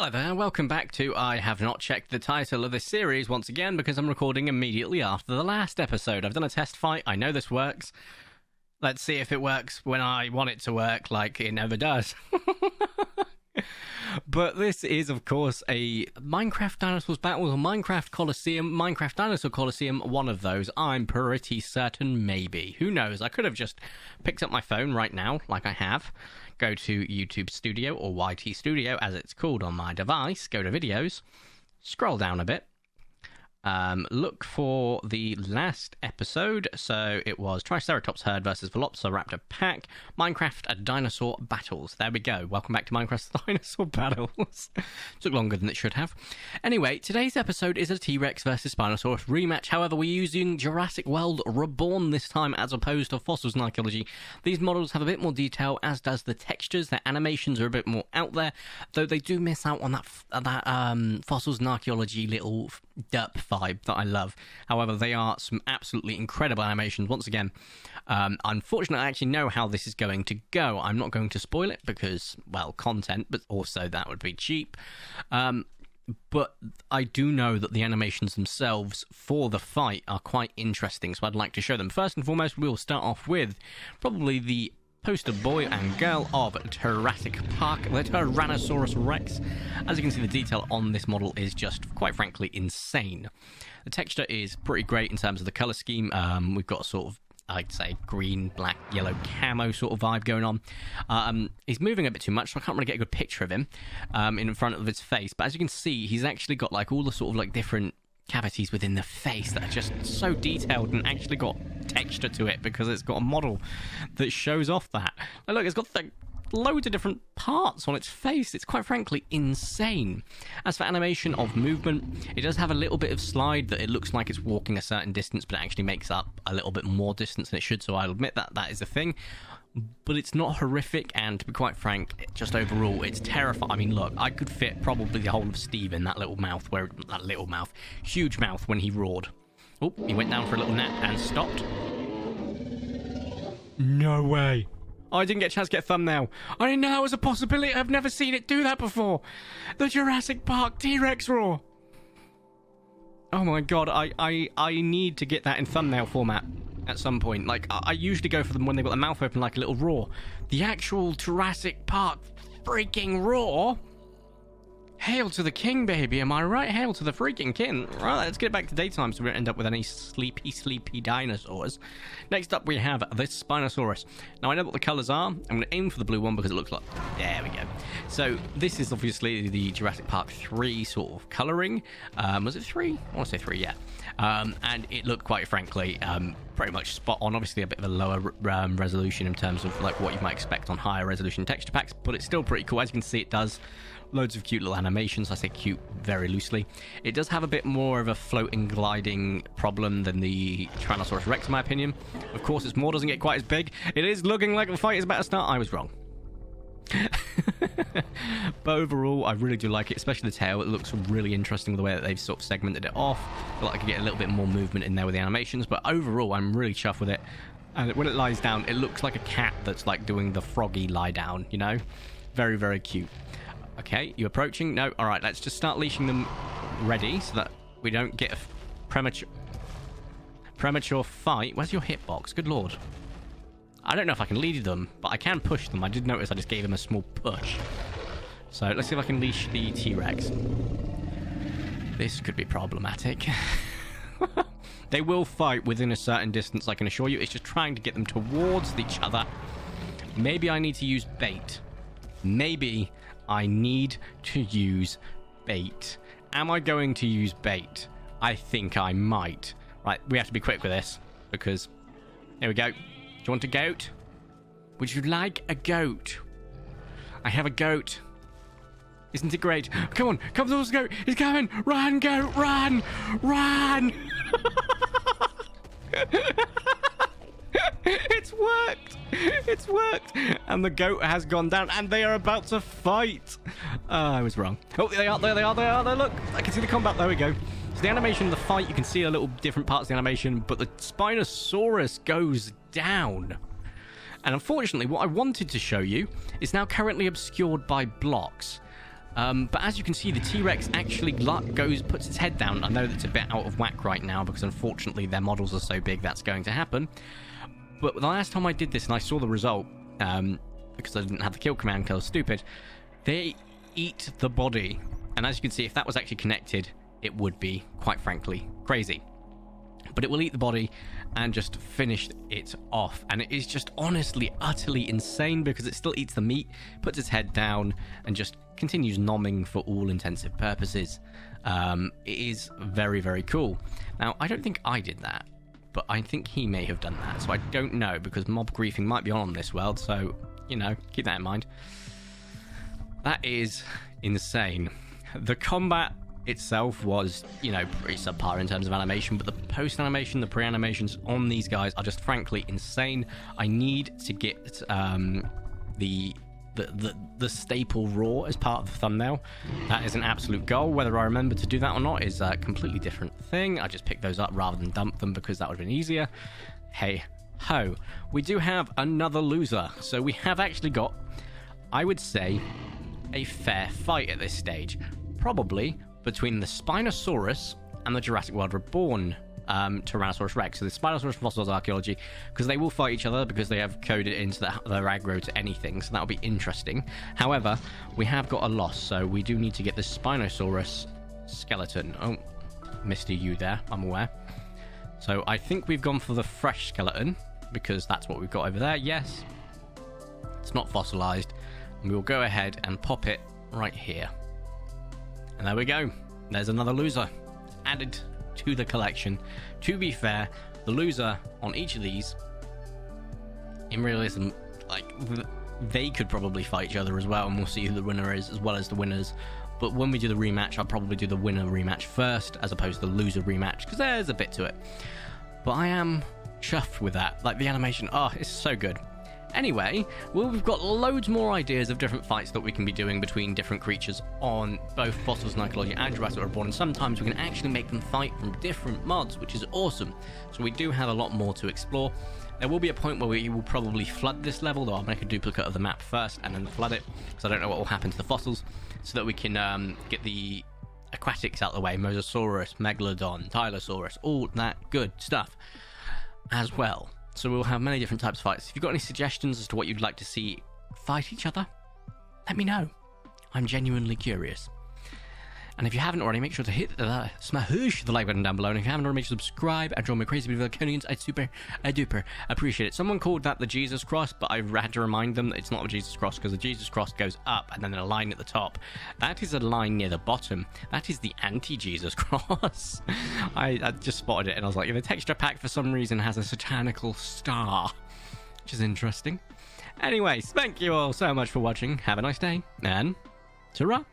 Hello there, welcome back to I have not checked the title of this series once again because I'm recording immediately after the last episode. I've done a test fight, I know this works. Let's see if it works when I want it to work, like it never does. But this is, of course, a Minecraft Dinosaurs Battle or Minecraft Colosseum, Minecraft Dinosaur Colosseum, one of those. I'm pretty certain, maybe. Who knows? I could have just picked up my phone right now, like I have. Go to YouTube Studio, or YT Studio, as it's called on my device. Go to Videos. Scroll down a bit. Look for the last episode. So it was Triceratops Herd versus Velociraptor Pack, Minecraft Dinosaur Battles. There we go. Welcome back to Minecraft Dinosaur Battles. Took longer than it should have. Anyway, today's episode is a T-Rex versus Spinosaurus rematch. However, we're using Jurassic World Reborn this time as opposed to fossils and archaeology. These models have a bit more detail, as does the textures. Their animations are a bit more out there, though they do miss out on that fossils and archaeology little derp vibe that I love. However, they are some absolutely incredible animations. Once again, unfortunately, I actually know how this is going to go. I'm not going to spoil it because, well, content, but also that would be cheap. But I do know that the animations themselves for the fight are quite interesting, so I'd like to show them. First and foremost, we'll start off with probably the poster boy and girl of Jurassic Park, the Tyrannosaurus Rex. As you can see, the detail on this model is just, quite frankly, insane. The texture is pretty great in terms of the colour scheme. We've got a sort of, I'd say, green, black, yellow camo sort of vibe going on. He's moving a bit too much, so I can't really get a good picture of him in front of his face. But as you can see, he's actually got like all the sort of like different cavities within the face that are just so detailed and actually got texture to it because it's got a model that shows off that. And look, it's got loads of different parts on its face. It's quite frankly insane. As for animation of movement, it does have a little bit of slide that it looks like it's walking a certain distance, but it actually makes up a little bit more distance than it should, so I'll admit that that is a thing. But it's not horrific, and to be quite frank, just overall, it's terrifying. I mean, look, I could fit probably the whole of Steve in that little mouth, huge mouth when he roared. Oh, he went down for a little nap and stopped. No way. I didn't get a chance to get a thumbnail. I didn't know that was a possibility. I've never seen it do that before. The Jurassic Park T-Rex roar. Oh my god, I need to get that in thumbnail format at some point. Like, I usually go for them when they've got their mouth open like a little roar. The actual Jurassic Park freaking roar. Hail to the king, baby, am I right? Hail to the freaking king. Right, let's get back to daytime so we don't end up with any sleepy dinosaurs. Next up, we have this Spinosaurus. Now, I know what the colours are. I'm going to aim for the blue one because it looks like... There we go. So, this is obviously the Jurassic Park 3 sort of colouring. Was it 3? I want to say 3, yeah. And it looked, quite frankly, pretty much spot on. Obviously, a bit of a lower resolution in terms of like what you might expect on higher resolution texture packs, but it's still pretty cool. As you can see, it does loads of cute little animations. I say cute very loosely. It does have a bit more of a floating, gliding problem than the Tyrannosaurus Rex, in my opinion. Of course, its maw doesn't get quite as big. It is looking like the fight is about to start. I was wrong. But overall, I really do like it, especially the tail. It looks really interesting with the way that they've sort of segmented it off. I feel like I could get a little bit more movement in there with the animations, but overall, I'm really chuffed with it. And when it lies down, it looks like a cat that's like doing the froggy lie down, you know? Very, very cute. Okay, you approaching? No. All right, let's just start leashing them ready so that we don't get a premature fight. Where's your hitbox? Good lord. I don't know if I can lead them, but I can push them. I did notice I just gave him a small push. So let's see if I can leash the T-Rex. This could be problematic. They will fight within a certain distance, I can assure you. It's just trying to get them towards each other. Maybe I need to use bait. Maybe I need to use bait. Am I going to use bait? I think I might. Right, we have to be quick with this because... Here we go. Do you want a goat? Would you like a goat? I have a goat. Isn't it great? Come on, come towards the goat. He's coming. Run, goat, run. Run. It's worked. It's worked. And the goat has gone down and they are about to fight. I was wrong. Oh, they are. There they are. There. Look, I can see the combat. There we go. So the animation of the fight, you can see a little different parts of the animation, but the Spinosaurus goes down. And unfortunately, what I wanted to show you is now currently obscured by blocks. But as you can see, the T-Rex actually puts its head down. I know that's a bit out of whack right now because unfortunately their models are so big that's going to happen. But the last time I did this and I saw the result, because I didn't have the kill command because I was stupid, they eat the body. And as you can see, if that was actually connected, it would be, quite frankly, crazy. But it will eat the body and just finish it off. And it is just honestly, utterly insane because it still eats the meat, puts its head down, and just continues nomming for all intensive purposes. It is very, very cool. Now, I don't think I did that, but I think he may have done that. So I don't know, because mob griefing might be on this world. So, you know, keep that in mind. That is insane. The combat itself was, you know, pretty subpar in terms of animation, but the post animation, the pre-animations on these guys are just frankly insane. I need to get the staple roar as part of the thumbnail. That is an absolute goal. Whether I remember to do that or not is a completely different thing. I just picked those up rather than dump them because that would have been easier. Hey ho. We do have another loser. So we have actually got, I would say, a fair fight at this stage. Probably between the Spinosaurus and the Jurassic World Reborn Tyrannosaurus Rex. So the Spinosaurus fossils archaeology, because they will fight each other because they have coded into their aggro to anything, so that'll be interesting. However, we have got a loss, so we do need to get the Spinosaurus skeleton. Oh, Mr. You there, I'm aware. So I think we've gone for the fresh skeleton, because that's what we've got over there. Yes, it's not fossilized. And we will go ahead and pop it right here. And there we go. There's another loser added to the collection. To be fair, the loser on each of these, in realism, like, they could probably fight each other as well, and we'll see who the winner is, as well as the winners. But when we do the rematch, I'll probably do the winner rematch first, as opposed to the loser rematch, because there's a bit to it. But I am chuffed with that. Like, the animation, oh, it's so good. Anyway, well, we've got loads more ideas of different fights that we can be doing between different creatures on both Fossils and Archaeology and Jurassic Reborn, and sometimes we can actually make them fight from different mods, which is awesome. So we do have a lot more to explore. There will be a point where we will probably flood this level, though I'll make a duplicate of the map first and then flood it, because I don't know what will happen to the fossils, so that we can get the aquatics out of the way, Mosasaurus, Megalodon, Tyrannosaurus, all that good stuff as well. So we'll have many different types of fights. If you've got any suggestions as to what you'd like to see fight each other, let me know. I'm genuinely curious. And if you haven't already, make sure to hit the smash the like button down below. And if you haven't already, make sure to subscribe and join my crazy video Conians. I'd super duper appreciate it. Someone called that the Jesus cross, but I had to remind them that it's not a Jesus cross, because the Jesus cross goes up and then a line at the top. That is a line near the bottom. That is the anti-Jesus cross. I just spotted it and I was like, the texture pack for some reason has a satanical star, which is interesting. Anyways, thank you all so much for watching. Have a nice day, and ta-ra!